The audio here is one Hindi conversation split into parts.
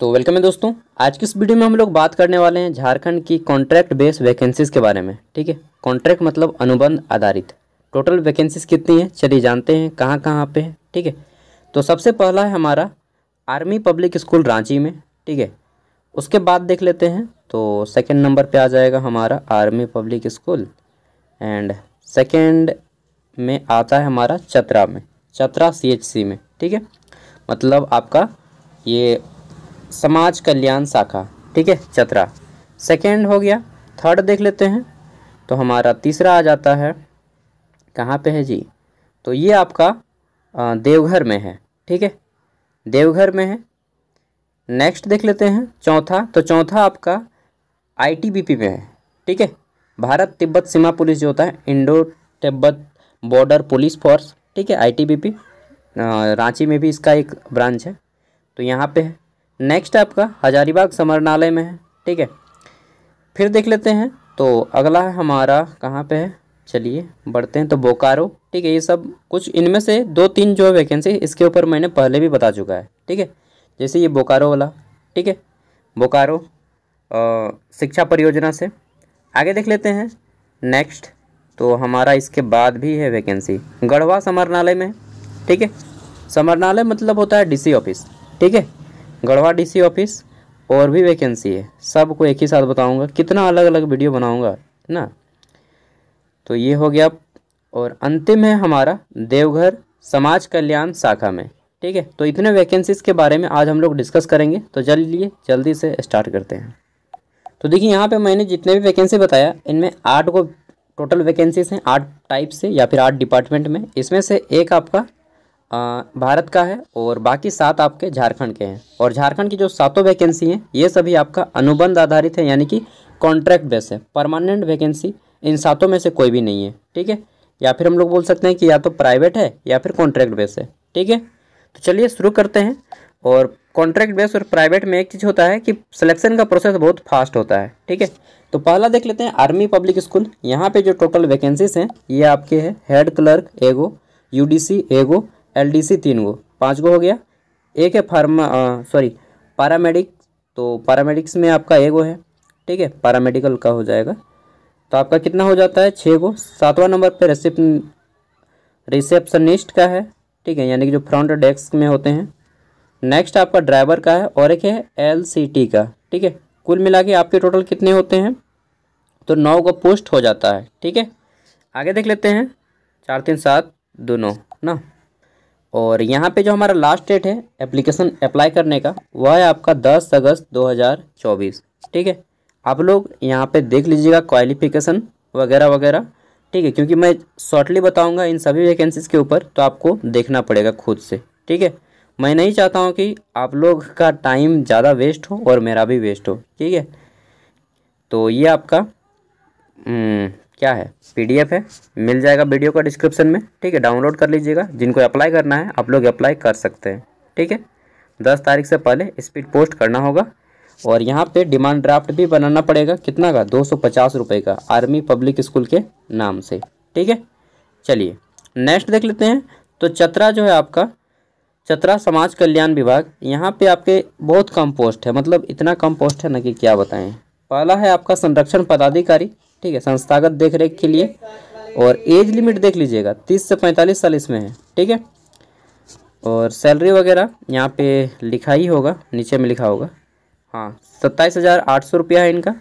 तो वेलकम है दोस्तों। आज की इस वीडियो में हम लोग बात करने वाले हैं झारखंड की कॉन्ट्रैक्ट बेस वैकेंसीज के बारे में। ठीक है, कॉन्ट्रैक्ट मतलब अनुबंध आधारित। टोटल वैकेंसीज कितनी है चलिए जानते हैं कहाँ कहाँ पे है। ठीक है, तो सबसे पहला है हमारा आर्मी पब्लिक स्कूल रांची में। ठीक है, उसके बाद देख लेते हैं तो सेकेंड नंबर पर आ जाएगा हमारा army public school and second में आता है हमारा चतरा में, चतरा CHC में। ठीक है, मतलब आपका ये समाज कल्याण शाखा। ठीक है, चतरा सेकेंड हो गया। थर्ड देख लेते हैं तो हमारा तीसरा आ जाता है, कहाँ पे है जी, तो ये आपका देवघर में है। ठीक है, देवघर में है। नेक्स्ट देख लेते हैं चौथा, तो चौथा आपका ITBP में है। ठीक है, भारत तिब्बत सीमा पुलिस जो होता है, Indo Tibet border police force. ठीक है, ITBP रांची में भी इसका एक ब्रांच है, तो यहाँ पे है। नेक्स्ट आपका हजारीबाग समरनालय में है। ठीक है, फिर देख लेते हैं तो अगला है हमारा कहाँ पे है, चलिए बढ़ते हैं तो बोकारो। ठीक है, ये सब कुछ इनमें से 2-3 जो है वैकेंसी इसके ऊपर मैंने पहले भी बता चुका है। ठीक है, जैसे ये बोकारो वाला। ठीक है, बोकारो शिक्षा परियोजना से। आगे देख लेते हैं नेक्स्ट, तो हमारा इसके बाद भी है वैकेंसी गढ़वा समरनालय में। ठीक है, समरनालय मतलब होता है DC ऑफिस। ठीक है, गढ़वा DC ऑफिस और भी वैकेंसी है, सबको एक ही साथ बताऊंगा, कितना अलग अलग वीडियो बनाऊंगा ना। तो ये हो गया और अंतिम है हमारा देवघर समाज कल्याण शाखा में। ठीक है, तो इतने वैकेंसीज के बारे में आज हम लोग डिस्कस करेंगे, तो चलिए जल्दी से स्टार्ट करते हैं। तो देखिए यहाँ पे मैंने जितने भी वैकेंसी बताया इनमें 8 को टोटल वैकेंसीज हैं, 8 टाइप से या फिर 8 डिपार्टमेंट में। इसमें से एक आपका भारत का है और बाकी 7 आपके झारखंड के हैं। और झारखंड की जो 7 वैकेंसी हैं ये सभी आपका अनुबंध आधारित है, यानी कि कॉन्ट्रैक्ट बेस है। परमानेंट वैकेंसी इन 7 में से कोई भी नहीं है। ठीक है, या फिर हम लोग बोल सकते हैं कि या तो प्राइवेट है या फिर कॉन्ट्रैक्ट बेस है। ठीक है, तो चलिए शुरू करते हैं। और कॉन्ट्रैक्ट बेस और प्राइवेट में एक चीज़ होता है कि सिलेक्शन का प्रोसेस बहुत फास्ट होता है। ठीक है, तो पहला देख लेते हैं आर्मी पब्लिक स्कूल। यहाँ पे जो टोटल वैकेंसीज हैं ये आपके हैं हेड क्लर्क एगो, UDC एगो, LDC 3 गो, 5 गो हो गया। एक है पैरामेडिक, तो पैरामेडिक्स में आपका एगो है। ठीक है, पैरामेडिकल का हो जाएगा तो आपका कितना हो जाता है, 6 गो। 7वां नंबर पे रिसेप्शनिस्ट का है। ठीक है, यानी कि जो फ्रंट डेस्क में होते हैं। नेक्स्ट आपका ड्राइवर का है और एक है LCT का। ठीक है, कुल मिला के आपके टोटल कितने होते हैं, तो 9 का पोस्ट हो जाता है। ठीक है, आगे देख लेते हैं 4 3 7 2 ना। और यहाँ पे जो हमारा लास्ट डेट है एप्लीकेशन अप्लाई करने का वह है आपका 10 अगस्त 2024। ठीक है, आप लोग यहाँ पे देख लीजिएगा क्वालिफिकेशन वगैरह वगैरह। ठीक है, क्योंकि मैं शॉर्टली बताऊँगा इन सभी वैकेंसीज़ के ऊपर, तो आपको देखना पड़ेगा खुद से। ठीक है, मैं नहीं चाहता हूँ कि आप लोग का टाइम ज़्यादा वेस्ट हो और मेरा भी वेस्ट हो। ठीक है, तो ये आपका क्या है, PDF है, मिल जाएगा वीडियो का डिस्क्रिप्शन में। ठीक है, डाउनलोड कर लीजिएगा। जिनको अप्लाई करना है आप लोग अप्लाई कर सकते हैं। ठीक है, 10 तारीख से पहले स्पीड पोस्ट करना होगा। और यहाँ पे डिमांड ड्राफ्ट भी बनाना पड़ेगा, कितना का, 250 रुपये का, आर्मी पब्लिक स्कूल के नाम से। ठीक है, चलिए नेक्स्ट देख लेते हैं। तो चतरा जो है आपका, चतरा समाज कल्याण विभाग, यहाँ पे आपके बहुत कम पोस्ट है, मतलब इतना कम पोस्ट है ना कि क्या बताएं। पहला है आपका संरक्षण पदाधिकारी। ठीक है, संस्थागत देखरेख के लिए। और एज लिमिट देख लीजिएगा 30 से 45 साल इसमें है। ठीक है, और सैलरी वगैरह यहाँ पे लिखा ही होगा, नीचे में लिखा होगा, हाँ 27,800 रुपया है इनका।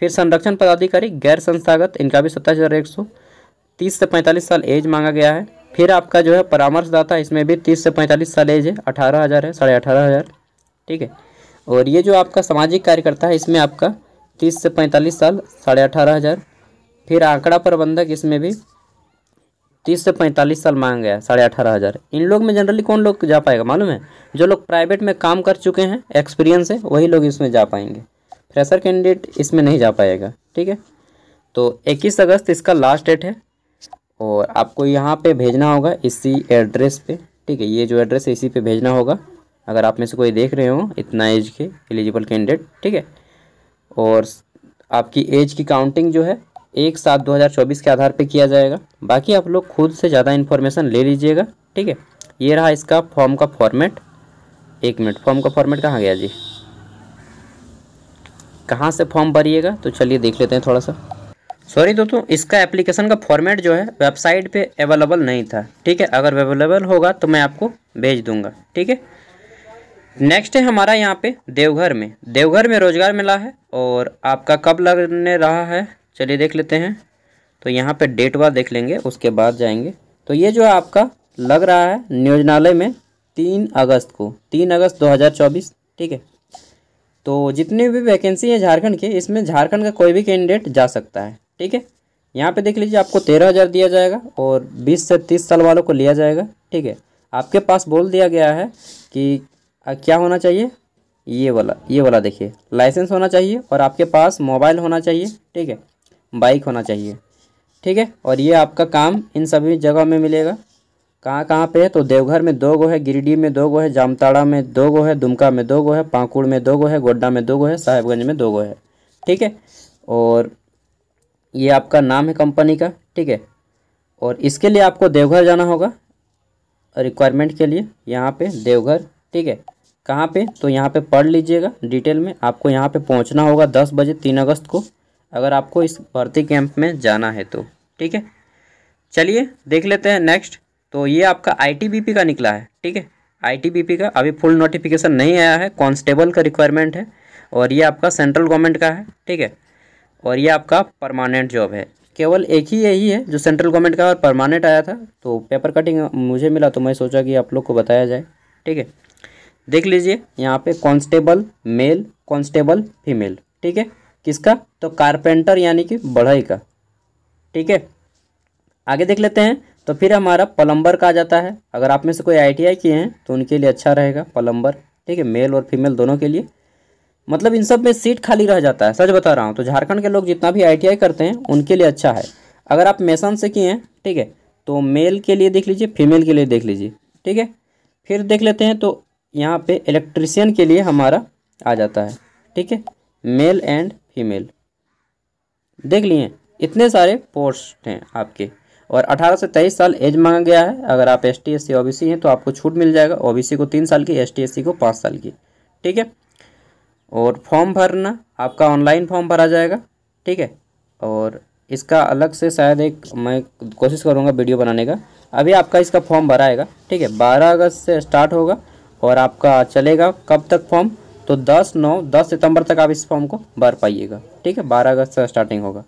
फिर संरक्षण पदाधिकारी गैर संस्थागत, इनका भी 27,100। 30 से 45 साल एज मांगा गया है। फिर आपका जो है परामर्शदाता, इसमें भी 30 से 45 साल एज है, 18,000 है, 18,500। ठीक है, और ये जो आपका सामाजिक कार्यकर्ता है इसमें आपका 30 से 45 साल, 18,500। फिर आंकड़ा प्रबंधक, इसमें भी 30 से 45 साल मांगा गया, 18,500। इन लोग में जनरली कौन लोग जा पाएगा मालूम है, जो लोग प्राइवेट में काम कर चुके हैं, एक्सपीरियंस है, वही लोग इसमें जा पाएंगे। फ्रेशर कैंडिडेट इसमें नहीं जा पाएगा। ठीक है, तो 21 अगस्त इसका लास्ट डेट है और आपको यहाँ पे भेजना होगा इसी एड्रेस पे। ठीक है, ये जो एड्रेस है इसी पे भेजना होगा, अगर आप में से कोई देख रहे हो इतना एज के एलिजिबल कैंडिडेट। ठीक है, और आपकी एज की काउंटिंग जो है 1/7/2024 के आधार पे किया जाएगा। बाकी आप लोग खुद से ज़्यादा इन्फॉर्मेशन ले लीजिएगा। ठीक है, ये रहा इसका फॉर्म का फॉर्मेट। 1 मिनट, फॉर्म का फॉर्मेट कहाँ गया जी, कहाँ से फॉर्म भरिएगा, तो चलिए देख लेते हैं थोड़ा सा। सॉरी दोस्तों, इसका एप्लीकेशन का फॉर्मेट जो है वेबसाइट पे अवेलेबल नहीं था, ठीक है। अगर अवेलेबल होगा तो मैं आपको भेज दूंगा, ठीक है। नेक्स्ट है हमारा यहाँ पे देवघर में रोजगार मिला है, और आपका कब लगने रहा है चलिए देख लेते हैं। तो यहाँ पे डेट वार देख लेंगे, उसके बाद जाएंगे। तो ये जो आपका लग रहा है नियोजनालय में 3 अगस्त को, 3 अगस्त 2024, ठीक है। तो जितनी भी वैकेंसी है झारखंड के, इसमें झारखंड का कोई भी कैंडिडेट जा सकता है, ठीक है। यहाँ पे देख लीजिए, आपको 13,000 दिया जाएगा और 20 से 30 साल वालों को लिया जाएगा, ठीक है। आपके पास बोल दिया गया है कि क्या होना चाहिए, ये वाला देखिए, लाइसेंस होना चाहिए, और आपके पास मोबाइल होना चाहिए, ठीक है, बाइक होना चाहिए, ठीक है। और ये आपका काम इन सभी जगह में मिलेगा। कहाँ कहाँ पे है, तो देवघर में 2 गो है, गिरिडीह में 2 गो है, जामताड़ा में 2 गो है, दुमका में 2 गो है, पाकुड़ में 2 गो है, गोड्डा में 2 गो है, साहेबगंज में 2 गो है, ठीक है। और ये आपका नाम है कंपनी का, ठीक है। और इसके लिए आपको देवघर जाना होगा रिक्वायरमेंट के लिए, यहाँ पे देवघर, ठीक है। कहाँ पे, तो यहाँ पे पढ़ लीजिएगा डिटेल में। आपको यहाँ पे पहुँचना होगा 10 बजे 3 अगस्त को, अगर आपको इस भर्ती कैंप में जाना है तो, ठीक है। चलिए देख लेते हैं नेक्स्ट। तो ये आपका आईटीबीपी का निकला है, ठीक है। आईटीबीपी का अभी फुल नोटिफिकेशन नहीं आया है, कांस्टेबल का रिक्वायरमेंट है, और ये आपका सेंट्रल गवर्नमेंट का है, ठीक है। और ये आपका परमानेंट जॉब है। केवल एक ही यही है जो सेंट्रल गवर्नमेंट का और परमानेंट आया था, तो पेपर कटिंग मुझे मिला तो मैं सोचा कि आप लोग को बताया जाए, ठीक है। देख लीजिए यहाँ पे कांस्टेबल मेल, कांस्टेबल फीमेल, ठीक है। किसका, तो कारपेंटर यानी कि बढ़ई का, ठीक है। आगे देख लेते हैं। तो फिर हमारा प्लम्बर का आ जाता है। अगर आप में से कोई आईटीआई किए हैं तो उनके लिए अच्छा रहेगा प्लम्बर, ठीक है, मेल और फीमेल दोनों के लिए। मतलब इन सब में सीट खाली रह जाता है, सच बता रहा हूँ। तो झारखंड के लोग जितना भी आईटीआई करते हैं उनके लिए अच्छा है। अगर आप मेसन से किए हैं, ठीक है, तो मेल के लिए देख लीजिए, फीमेल के लिए देख लीजिए, ठीक है। फिर देख लेते हैं, तो यहाँ पे इलेक्ट्रीशियन के लिए हमारा आ जाता है, ठीक है, मेल एंड फीमेल। देख लिए, इतने सारे पोस्ट हैं आपके। और 18 से 23 साल एज मांगा गया है। अगर आप एसटी एससी ओबीसी हैं तो आपको छूट मिल जाएगा, ओबीसी को 3 साल की, एसटी एससी को 5 साल की, ठीक है। और फॉर्म भरना आपका ऑनलाइन फॉर्म भरा जाएगा, ठीक है। और इसका अलग से शायद एक मैं कोशिश करूँगा वीडियो बनाने का। अभी आपका इसका फॉर्म भराएगा, ठीक है। 12 अगस्त से स्टार्ट होगा और आपका चलेगा कब तक फॉर्म, तो 10 सितंबर तक आप इस फॉर्म को भर पाइएगा, ठीक है। 12 अगस्त से स्टार्टिंग होगा।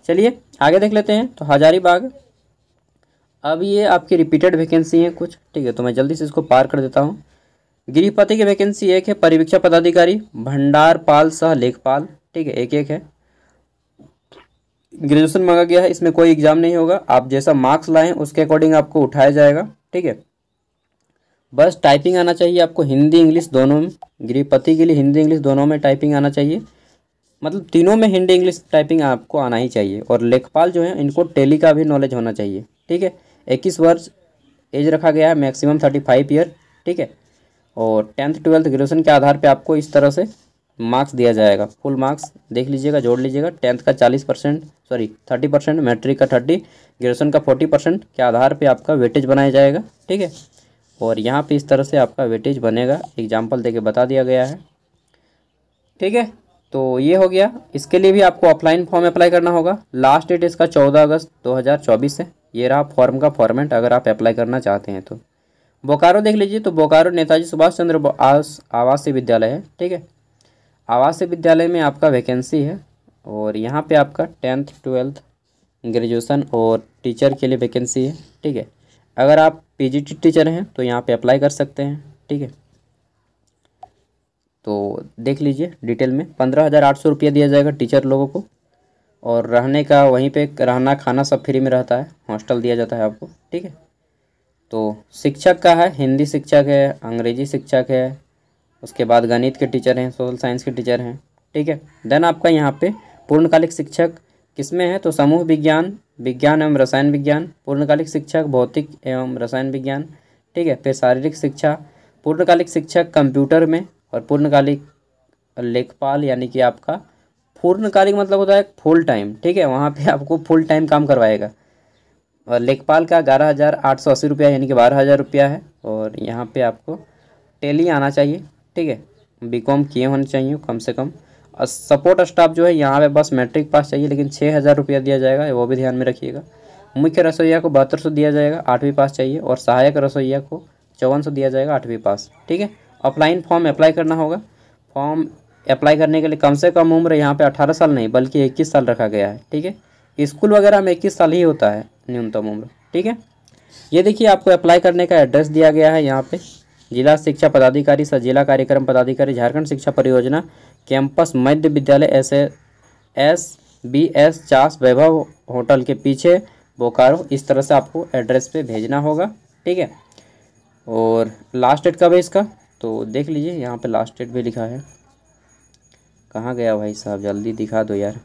चलिए आगे देख लेते हैं। तो हजारीबाग, अब ये आपकी रिपीटेड वैकेंसी है कुछ, ठीक है, तो मैं जल्दी से इसको पार कर देता हूँ। गृहपति की वैकेंसी एक है, परिवीक्षा पदाधिकारी, भंडारपाल सह लेखपाल, ठीक है, एक है। ग्रेजुएशन मांगा गया है, इसमें कोई एग्जाम नहीं होगा, आप जैसा मार्क्स लाएं उसके अकॉर्डिंग आपको उठाया जाएगा, ठीक है। बस टाइपिंग आना चाहिए आपको, हिंदी इंग्लिश दोनों में। गृहपति के लिए हिंदी इंग्लिश दोनों में टाइपिंग आना चाहिए, मतलब तीनों में हिंदी इंग्लिश टाइपिंग आपको आना ही चाहिए। और लेखपाल जो है इनको टैली का भी नॉलेज होना चाहिए, ठीक है। 21 वर्ष एज रखा गया है, मैक्सिमम 35 ईयर, ठीक है। और 10th 12th ग्रेजुएशन के आधार पे आपको इस तरह से मार्क्स दिया जाएगा। फुल मार्क्स देख लीजिएगा, जोड़ लीजिएगा। 10th का 30%, मैट्रिक का 30, ग्रेजुएशन का 40% के आधार पे आपका वेटेज बनाया जाएगा, ठीक है। और यहाँ पे इस तरह से आपका वेटेज बनेगा, एग्जाम्पल देके बता दिया गया है, ठीक है। तो ये हो गया। इसके लिए भी आपको ऑफलाइन फॉर्म अप्लाई करना होगा। लास्ट डेट इसका 14 अगस्त 2024 है। ये रहा फॉर्म का फॉर्मेट, अगर आप अप्लाई करना चाहते हैं तो। बोकारो देख लीजिए, तो बोकारो नेताजी सुभाष चंद्र बोस आवासीय विद्यालय है, ठीक है। आवासीय विद्यालय में आपका वैकेंसी है, और यहाँ पे आपका 10th 12th ग्रेजुएशन और टीचर के लिए वैकेंसी है, ठीक है। अगर आप पीजीटी टीचर हैं तो यहाँ पे अप्लाई कर सकते हैं, ठीक है। तो देख लीजिए डिटेल में, 15,800 रुपया दिया जाएगा टीचर लोगों को, और रहने का वहीं पे रहना खाना सब फ्री में रहता है, हॉस्टल दिया जाता है आपको, ठीक है। तो शिक्षक का है, हिंदी शिक्षक है, अंग्रेजी शिक्षक है, उसके बाद गणित के टीचर हैं, सोशल साइंस के टीचर हैं, ठीक है। देन आपका यहाँ पे पूर्णकालिक शिक्षक किसमें है, तो समूह विज्ञान, विज्ञान एवं रसायन विज्ञान, पूर्णकालिक शिक्षक भौतिक एवं रसायन विज्ञान, ठीक है। फिर शारीरिक शिक्षा, पूर्णकालिक शिक्षक कंप्यूटर में, और पूर्णकालिक लेखपाल यानी कि आपका पूर्णकालिक मतलब होता है फुल टाइम, ठीक है, वहाँ पे आपको फुल टाइम काम करवाएगा। और लेखपाल का 11,880 रुपया यानी कि 12,000 रुपया है। और यहाँ पे आपको टैली आना चाहिए, ठीक है, बीकॉम किए होने चाहिए कम से कम। सपोर्ट स्टाफ जो है यहाँ पे बस मैट्रिक पास चाहिए, लेकिन 6,000 रुपया दिया जाएगा, वो भी ध्यान में रखिएगा। मुख्य रसोइया को 7200 दिया जाएगा, 8वीं पास चाहिए, और सहायक रसोइया को 5400 दिया जाएगा, 8वीं पास। ठीक है। ऑफलाइन फॉर्म अप्लाई करना होगा। फॉर्म अप्लाई करने के लिए कम से कम उम्र यहाँ पे 18 साल नहीं बल्कि 21 साल रखा गया है। ठीक है। स्कूल वगैरह में 21 साल ही होता है न्यूनतम उम्र। ठीक है। ये देखिए आपको अप्लाई करने का एड्रेस दिया गया है यहाँ पे। जिला शिक्षा पदाधिकारी सह जिला कार्यक्रम पदाधिकारी झारखंड शिक्षा परियोजना कैंपस मध्य विद्यालय SBS चास वैभव होटल के पीछे बोकारो। इस तरह से आपको एड्रेस पे भेजना होगा। ठीक है। और लास्ट डेट कब है इसका तो देख लीजिए, यहाँ पे लास्ट डेट भी लिखा है। कहाँ गया भाई साहब, जल्दी दिखा दो यार।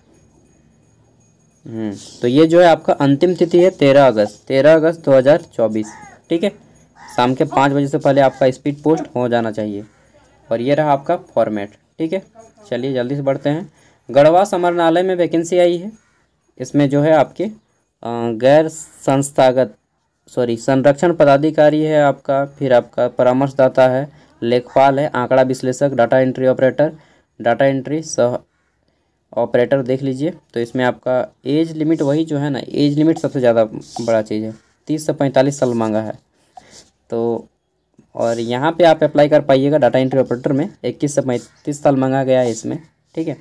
तो ये जो है आपका अंतिम तिथि है 13 अगस्त 2024। ठीक है। शाम के 5 बजे से पहले आपका स्पीड पोस्ट हो जाना चाहिए। और ये रहा आपका फॉर्मेट। ठीक है। चलिए जल्दी से बढ़ते हैं। गढ़वा समरनालय में वैकेंसी आई है। इसमें जो है आपके गैर संस्थागत संरक्षण पदाधिकारी है आपका, फिर आपका परामर्शदाता है, लेखपाल है, आंकड़ा विश्लेषक, data entry operator, data entry सह ऑपरेटर देख लीजिए। तो इसमें आपका एज लिमिट वही जो है ना, एज लिमिट सबसे ज़्यादा बड़ा चीज़ है, 30 से 45 साल मांगा है। तो और यहाँ पे आप अप्लाई कर पाइएगा डाटा एंट्री ऑपरेटर में। 21 से 35 साल मांगा गया है इसमें। ठीक है।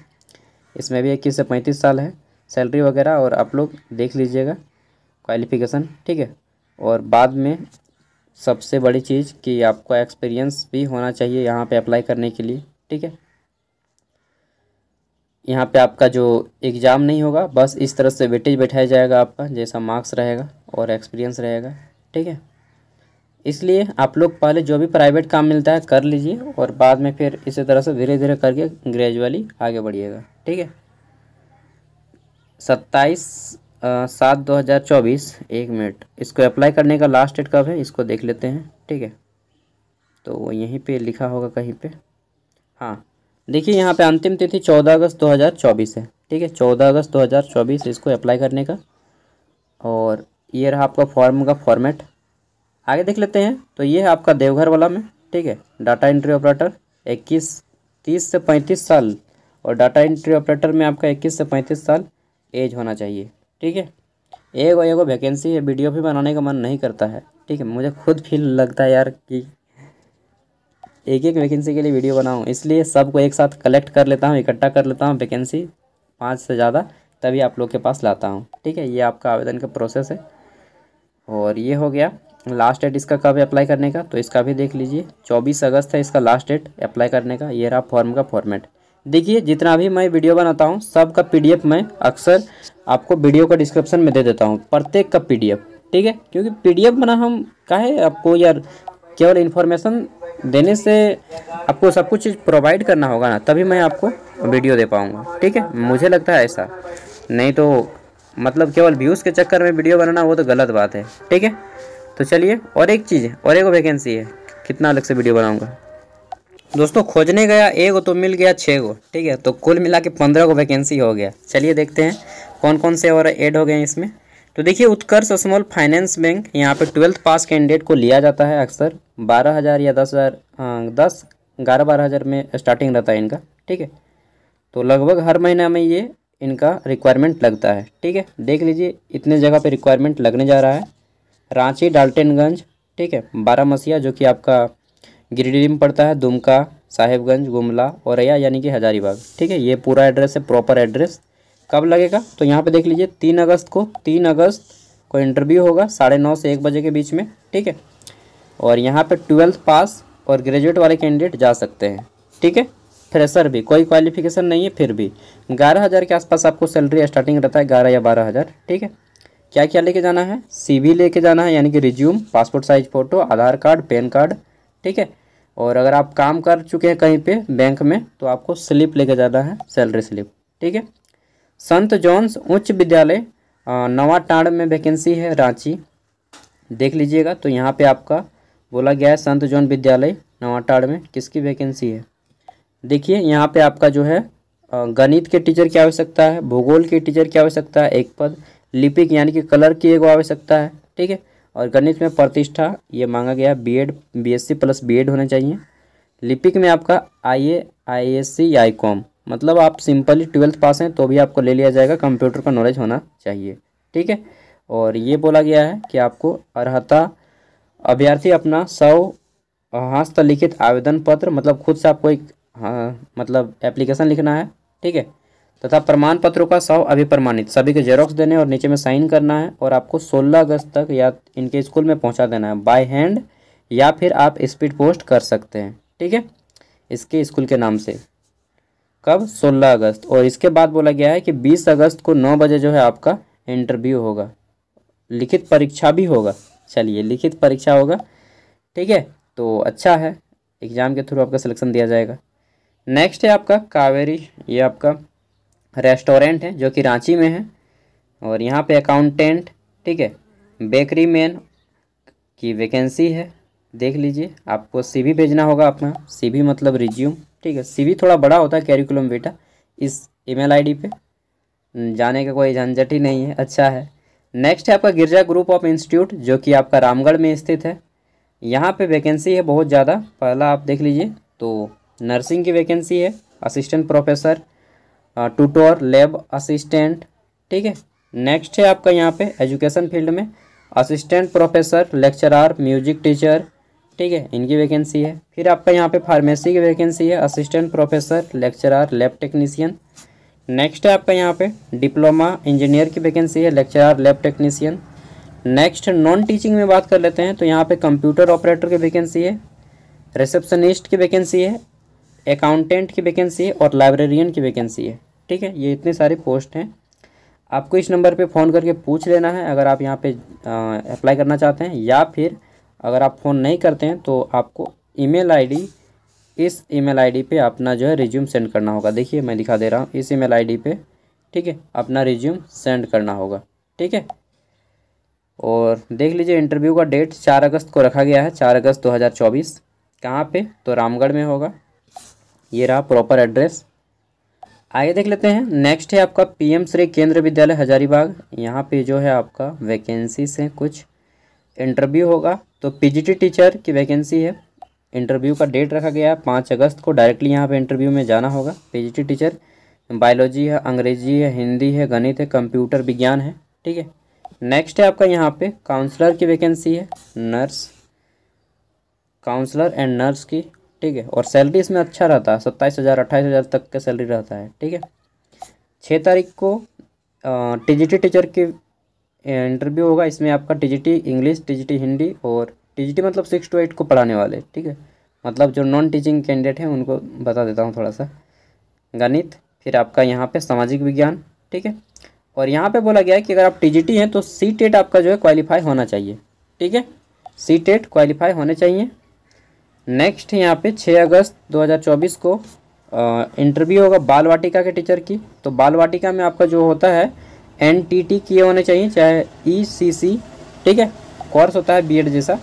इसमें भी 21 से 35 साल है। सैलरी वगैरह और आप लोग देख लीजिएगा क्वालिफ़िकेशन। ठीक है। और बाद में सबसे बड़ी चीज़ कि आपको एक्सपीरियंस भी होना चाहिए यहाँ पे अप्लाई करने के लिए। ठीक है। यहाँ पे आपका जो एग्ज़ाम नहीं होगा, बस इस तरह से वेटेज बैठाया जाएगा आपका, जैसा मार्क्स रहेगा और एक्सपीरियंस रहेगा। ठीक है। इसलिए आप लोग पहले जो भी प्राइवेट काम मिलता है कर लीजिए, और बाद में फिर इसी तरह से धीरे धीरे करके ग्रेजुअली आगे बढ़िएगा। ठीक है। 27/7/2024। 1 मिनट, इसको अप्लाई करने का लास्ट डेट कब है इसको देख लेते हैं। ठीक है। तो यहीं पे लिखा होगा कहीं पे। हाँ देखिए यहाँ पे अंतिम तिथि 14 अगस्त 2024 है। ठीक है। 14 अगस्त 2024 इसको अप्लाई करने का। और ये रहा आपका फॉर्म का फॉर्मेट। आगे देख लेते हैं। तो ये है आपका देवघर वाला में। ठीक है। डाटा एंट्री ऑपरेटर 30 से 35 साल, और डाटा एंट्री ऑपरेटर में आपका 21 से 35 साल एज होना चाहिए। ठीक है। एगो वैकेंसी है, वीडियो भी बनाने का मन नहीं करता है। ठीक है। मुझे खुद फील लगता है यार कि एक वैकेंसी के लिए वीडियो बनाऊं, इसलिए सबको एक साथ कलेक्ट कर लेता हूं, इकट्ठा कर लेता हूं वैकेंसी 5 से ज़्यादा, तभी आप लोग के पास लाता हूं। ठीक है। ये आपका आवेदन का प्रोसेस है। और ये हो गया। लास्ट डेट इसका कब है अप्लाई करने का तो इसका भी देख लीजिए, 24 अगस्त है इसका लास्ट डेट अप्लाई करने का। ये रहा फॉर्म का फॉर्मेट। देखिए जितना भी मैं वीडियो बनाता हूँ सब का PDF मैं अक्सर आपको वीडियो का डिस्क्रिप्शन में दे देता हूँ, प्रत्येक का PDF। ठीक है। क्योंकि PDF बना हम काहे आपको यार, केवल इन्फॉर्मेशन देने से आपको सब कुछ प्रोवाइड करना होगा ना, तभी मैं आपको वीडियो दे पाऊँगा। ठीक है। मुझे लगता है ऐसा, नहीं तो मतलब केवल व्यूज़ के चक्कर में वीडियो बनाना वो तो गलत बात है। ठीक है। तो चलिए, और एक चीज़ है, और एक वैकेंसी है, कितना अलग से वीडियो बनाऊंगा दोस्तों। खोजने गया एक तो मिल गया 6 गो। ठीक है। तो कुल मिला के 15 गो वैकेंसी हो गया। चलिए देखते हैं कौन कौन से और ऐड हो गए हैं इसमें। तो देखिए उत्कर्ष स्मॉल फाइनेंस बैंक, यहाँ पे 12th पास कैंडिडेट को लिया जाता है अक्सर। 12,000 या 10,000 11-12,000 में स्टार्टिंग रहता है इनका। ठीक है। तो लगभग हर महीना में ये इनका रिक्वायरमेंट लगता है। ठीक है। देख लीजिए इतने जगह पे रिक्वायरमेंट लगने जा रहा है। रांची, डाल्टनगंज, ठीक है, बारामसिया जो कि आपका गिरिडीह में पड़ता है, दुमका, साहेबगंज, गुमला, औरैया यानी कि हजारीबाग। ठीक है। ये पूरा एड्रेस है, प्रॉपर एड्रेस। कब लगेगा तो यहाँ पे देख लीजिए 3 अगस्त को इंटरव्यू होगा 9:30 से 1 बजे के बीच में। ठीक है। और यहाँ पे 12th पास और ग्रेजुएट वाले कैंडिडेट जा सकते हैं। ठीक है। फ्रेशर भी, कोई क्वालिफिकेशन नहीं है फिर भी 11,000 के आसपास आपको सैलरी स्टार्टिंग रहता है, 11 या 12,000। ठीक है। क्या क्या लेके जाना है, CV लेके जाना है यानी कि रिज्यूम, पासपोर्ट साइज फ़ोटो, आधार कार्ड, पैन कार्ड। ठीक है। और अगर आप काम कर चुके हैं कहीं पे बैंक में तो आपको स्लिप लेके जाना है, सैलरी स्लिप। ठीक है। संत जॉन्स उच्च विद्यालय नवाटांड़ में वैकेंसी है, रांची, देख लीजिएगा। तो यहाँ पे आपका बोला गया है संत जॉन विद्यालय नवाटांड़ में किसकी वैकेंसी है। देखिए यहाँ पे आपका जो है गणित के टीचर की आवश्यकता है, भूगोल के टीचर की आवश्यकता है 1 पद, लिपिक यानी कि कलर की 1 आवश्यकता है। ठीक है। और गणित में प्रतिष्ठा ये मांगा गया, BSc प्लस B.Ed होने चाहिए। लिपिक में आपका IA, IASC या ICOM मतलब आप सिंपली 12th पास हैं तो भी आपको ले लिया जाएगा, कंप्यूटर का नॉलेज होना चाहिए, ठीक है। और ये बोला गया है कि आपको अर्हता अभ्यर्थी अपना हस्तलिखित आवेदन पत्र, मतलब खुद से आपको एक मतलब एप्लीकेशन लिखना है, ठीक है, तथा प्रमाण पत्रों का 100 अभिप्रमाणित सभी के जेरोक्स देने और नीचे में साइन करना है, और आपको 16 अगस्त तक या इनके स्कूल में पहुंचा देना है बाय हैंड, या फिर आप स्पीड पोस्ट कर सकते हैं, ठीक है, इसके स्कूल के नाम से। कब? 16 अगस्त। और इसके बाद बोला गया है कि 20 अगस्त को 9 बजे जो है आपका इंटरव्यू होगा, लिखित परीक्षा भी होगा। चलिए, लिखित परीक्षा होगा, ठीक है, तो अच्छा है, एग्ज़ाम के थ्रू आपका सिलेक्शन दिया जाएगा। नेक्स्ट है आपका कावेरी, ये आपका रेस्टोरेंट है जो कि रांची में है, और यहाँ पे अकाउंटेंट, ठीक है, बेकरी मैन की वैकेंसी है, देख लीजिए। आपको सीवी भेजना होगा अपना, सीवी मतलब रिज्यूम, ठीक है, सीवी थोड़ा बड़ा होता है कैरिकुलम बेटा, इस ईमेल आईडी पे जाने का कोई झंझट ही नहीं है, अच्छा है। नेक्स्ट है आपका गिरजा ग्रुप ऑफ इंस्टीट्यूट जो कि आपका रामगढ़ में स्थित है, यहाँ पे वैकेंसी है बहुत ज़्यादा। पहला आप देख लीजिए तो नर्सिंग की वैकेंसी है, assistant professor, tutor, lab assistant, ठीक है। नेक्स्ट है आपका यहाँ पे एजुकेशन फील्ड में assistant professor, lecturer, music teacher, ठीक है, इनकी वैकेंसी है। फिर आपका यहाँ पे फार्मेसी की वैकेंसी है, assistant professor, lecturer, lab technician. Next है आपका यहाँ पे डिप्लोमा इंजीनियर की वैकेंसी है, lecturer, lab technician. Next non teaching में बात कर लेते हैं तो यहाँ पे कंप्यूटर ऑपरेटर की वैकेंसी है, रिसेप्शनिस्ट की वैकेंसी है, अकाउंटेंट की वैकेंसी है, और लाइब्रेरियन की वैकेंसी है, ठीक है। ये इतने सारे पोस्ट हैं। आपको इस नंबर पे फ़ोन करके पूछ लेना है अगर आप यहाँ पे अप्लाई करना चाहते हैं, या फिर अगर आप फ़ोन नहीं करते हैं तो आपको ईमेल आईडी, इस ईमेल आईडी पे अपना जो है रिज्यूम सेंड करना होगा। देखिए मैं दिखा दे रहा हूँ, इस ईमेल आईडी पे, ठीक है, अपना रिज्यूम सेंड करना होगा, ठीक है। और देख लीजिए इंटरव्यू का डेट 4 अगस्त को रखा गया है, 4 अगस्त 2024। कहाँ पे? तो रामगढ़ में होगा। ये रहा प्रॉपर एड्रेस। आगे देख लेते हैं। नेक्स्ट है आपका पीएम श्री केंद्रीय विद्यालय हजारीबाग, यहाँ पे जो है आपका वैकेंसीज हैं, कुछ इंटरव्यू होगा। तो पीजीटी टीचर की वैकेंसी है, इंटरव्यू का डेट रखा गया है 5 अगस्त को, डायरेक्टली यहाँ पे इंटरव्यू में जाना होगा। पीजीटी टीचर बायोलॉजी है, अंग्रेजी है, हिंदी है, गणित है, कंप्यूटर विज्ञान है, ठीक है। नेक्स्ट है आपका यहाँ पे काउंसलर की वैकेंसी है, नर्स, काउंसलर एंड नर्स की, ठीक है। और सैलरी इसमें अच्छा रहता है, 27,000 28,000 तक का सैलरी रहता है, ठीक है। 6 तारीख को टीजीटी टीचर की इंटरव्यू होगा। इसमें आपका टीजीटी इंग्लिश, टीजीटी हिंदी, और टीजीटी मतलब 6 to 8 को पढ़ाने वाले, ठीक है, मतलब जो नॉन टीचिंग कैंडिडेट हैं उनको बता देता हूँ थोड़ा सा। गणित, फिर आपका यहाँ पे सामाजिक विज्ञान, ठीक है। और यहाँ पे बोला गया है कि अगर आप टीजीटी हैं तो सीटेट आपका जो है क्वालिफाई होना चाहिए, ठीक है, सीटेट क्वालिफाई होने चाहिए। नेक्स्ट है यहाँ पे 6 अगस्त 2024 को इंटरव्यू होगा बाल वाटिका के टीचर की। तो बाल वाटिका में आपका जो होता है एनटीटी किए होने चाहिए, चाहे ईसीसी, ठीक है, कोर्स होता है बीएड जैसा।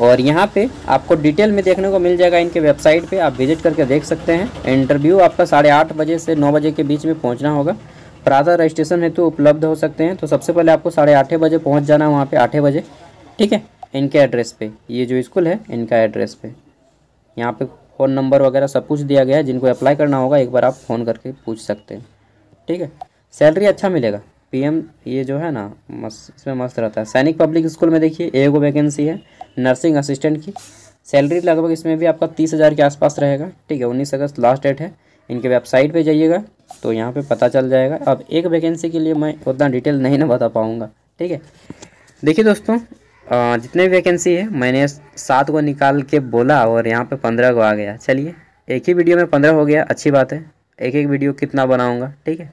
और यहाँ पे आपको डिटेल में देखने को मिल जाएगा, इनके वेबसाइट पे आप विजिट करके देख सकते हैं। इंटरव्यू आपका 8:30 बजे से 9 बजे के बीच में पहुँचना होगा। प्रातः रजिस्ट्रेशन हेतु उपलब्ध हो सकते हैं, तो सबसे पहले आपको 8:30 बजे पहुँच जाना है वहाँ पे, 8 बजे, ठीक है, इनके एड्रेस पे। ये जो स्कूल है इनका एड्रेस पे, यहाँ पे फ़ोन नंबर वगैरह सब कुछ दिया गया है। जिनको अप्लाई करना होगा एक बार आप फ़ोन करके पूछ सकते हैं, ठीक है। सैलरी अच्छा मिलेगा, पीएम ये जो है ना मस्त, इसमें मस्त रहता है। सैनिक पब्लिक स्कूल में देखिए एगो वैकेंसी है नर्सिंग असिस्टेंट की, सैलरी लगभग इसमें भी आपका 30,000 के आसपास रहेगा, ठीक है। 19 अगस्त लास्ट डेट है। इनके वेबसाइट पे जाइएगा तो यहाँ पे पता चल जाएगा। अब एक वैकेंसी के लिए मैं उतना डिटेल नहीं ना बता पाऊँगा, ठीक है। देखिए दोस्तों, जितने भी वैकेंसी है मैंने 7 को निकाल के बोला और यहाँ पे 15 को आ गया। चलिए, एक ही वीडियो में 15 हो गया, अच्छी बात है। एक एक वीडियो कितना बनाऊँगा, ठीक है।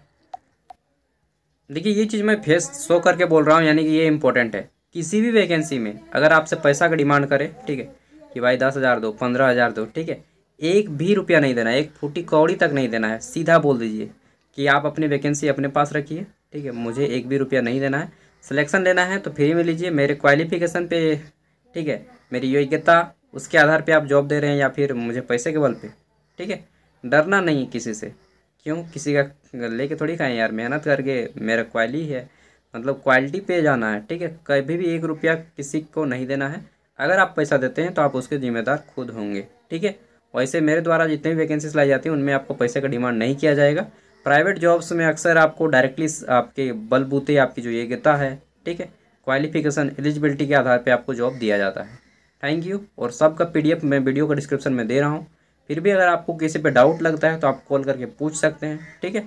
देखिए ये चीज़ मैं फेस शो करके बोल रहा हूँ, यानी कि ये इंपॉर्टेंट है। किसी भी वैकेंसी में अगर आपसे पैसा का डिमांड करे, ठीक है, कि भाई 10,000 दो, 15,000 दो, ठीक है, एक भी रुपया नहीं देना है, एक फूटी कौड़ी तक नहीं देना है। सीधा बोल दीजिए कि आप अपनी वैकेंसी अपने पास रखिए, ठीक है, मुझे एक भी रुपया नहीं देना है। सिलेक्शन लेना है तो फ्री में लीजिए, मेरे क्वालिफिकेशन पे, ठीक है, मेरी योग्यता, उसके आधार पे आप जॉब दे रहे हैं, या फिर मुझे पैसे के बल पे, ठीक है। डरना नहीं किसी से, क्यों, किसी का लेके थोड़ी खाएं यार, मेहनत करके, मेरा क्वालिटी है, मतलब क्वालिटी पे जाना है, ठीक है। कभी भी एक रुपया किसी को नहीं देना है। अगर आप पैसा देते हैं तो आप उसके जिम्मेदार खुद होंगे, ठीक है। वैसे मेरे द्वारा जितनी भी वैकेंसीज लाई जाती हैं उनमें आपको पैसे का डिमांड नहीं किया जाएगा। प्राइवेट जॉब्स में अक्सर आपको डायरेक्टली आपके बलबूते आपकी जो योग्यता है, ठीक है, क्वालिफिकेशन, एलिजिबिलिटी के आधार पे आपको जॉब दिया जाता है। Thank you. और सबका PDF मैं वीडियो का डिस्क्रिप्शन में दे रहा हूँ। फिर भी अगर आपको किसी पे डाउट लगता है तो आप कॉल करके पूछ सकते हैं, ठीक है।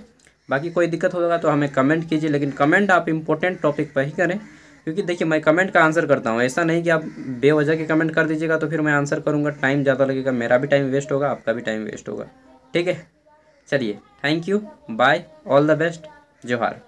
बाकी कोई दिक्कत होगा तो हमें कमेंट कीजिए, लेकिन कमेंट आप इंपॉर्टेंट टॉपिक पर ही करें, क्योंकि देखिए मैं कमेंट का आंसर करता हूँ, ऐसा नहीं कि आप बेवजह के कमेंट कर दीजिएगा तो फिर मैं आंसर करूँगा, टाइम ज़्यादा लगेगा, मेरा भी टाइम वेस्ट होगा, आपका भी टाइम वेस्ट होगा, ठीक है। चलिए, thank you, bye, all the best, जोहार।